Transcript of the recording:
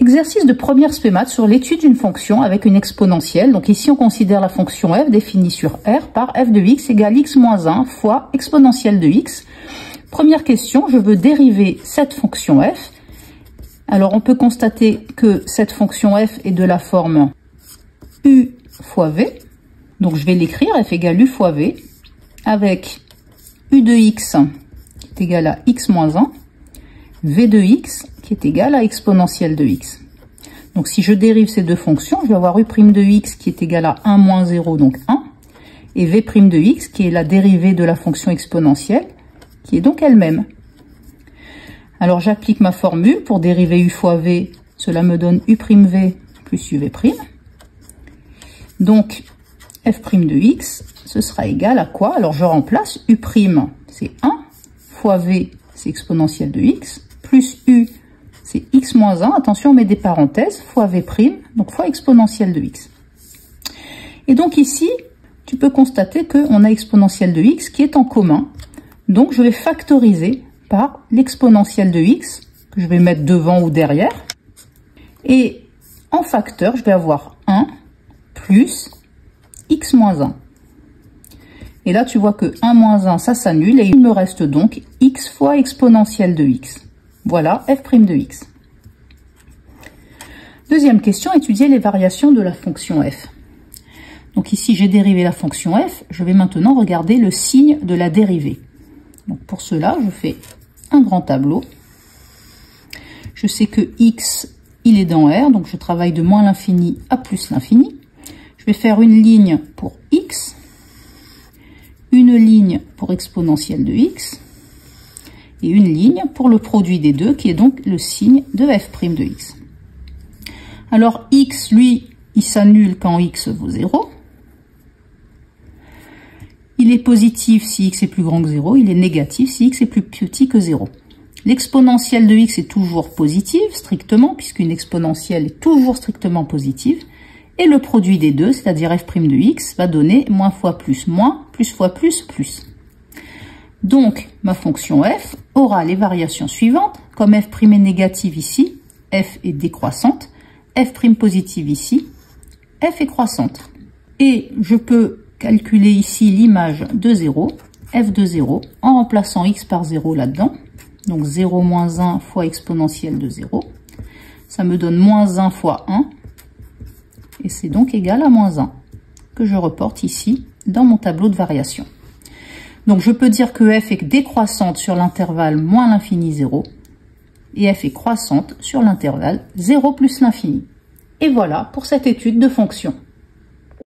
Exercice de première spé maths sur l'étude d'une fonction avec une exponentielle. Donc ici, on considère la fonction f définie sur R par f de x égale x moins 1 fois exponentielle de x. Première question, je veux dériver cette fonction f. Alors, on peut constater que cette fonction f est de la forme u fois v. Donc, je vais l'écrire, f égale u fois v, avec u de x qui est égal à x moins 1, v de x qui est égal à exponentielle de x. Donc, si je dérive ces deux fonctions, je vais avoir u' de x qui est égal à 1 moins 0, donc 1, et v' de x qui est la dérivée de la fonction exponentielle, qui est donc elle-même. Alors, j'applique ma formule pour dériver u fois v, cela me donne u'v plus uv'. Donc, f' de x, ce sera égal à quoi? Alors, je remplace u', c'est 1, fois v, c'est exponentielle de x, plus u, c'est x moins 1, attention on met des parenthèses, fois v', donc fois exponentielle de x. Et donc ici, tu peux constater qu'on a exponentielle de x qui est en commun. Donc je vais factoriser par l'exponentielle de x, que je vais mettre devant ou derrière. Et en facteur, je vais avoir 1 plus x moins 1. Et là, tu vois que 1 moins 1, ça s'annule, et il me reste donc x fois exponentielle de x. Voilà f' de x. Deuxième question, étudier les variations de la fonction f. Donc ici, j'ai dérivé la fonction f. Je vais maintenant regarder le signe de la dérivée. Donc pour cela, je fais un grand tableau. Je sais que x, il est dans R, donc je travaille de moins l'infini à plus l'infini. Je vais faire une ligne pour x, une ligne pour exponentielle de x, et une ligne pour le produit des deux, qui est donc le signe de f' de x. Alors x, lui, il s'annule quand x vaut 0. Il est positif si x est plus grand que 0, il est négatif si x est plus petit que 0. L'exponentielle de x est toujours positive, strictement, puisqu'une exponentielle est toujours strictement positive. Et le produit des deux, c'est-à-dire f' de x, va donner moins fois plus, fois plus, plus. Donc, ma fonction f aura les variations suivantes. Comme f' est négative ici, f est décroissante. f' positive ici, f est croissante. Et je peux calculer ici l'image de 0, f de 0, en remplaçant x par 0 là-dedans. Donc 0 moins 1 fois exponentielle de 0. Ça me donne moins 1 fois 1. Et c'est donc égal à moins 1, que je reporte ici dans mon tableau de variation. Donc je peux dire que f est décroissante sur l'intervalle moins l'infini 0, et f est croissante sur l'intervalle 0 plus l'infini. Et voilà pour cette étude de fonction.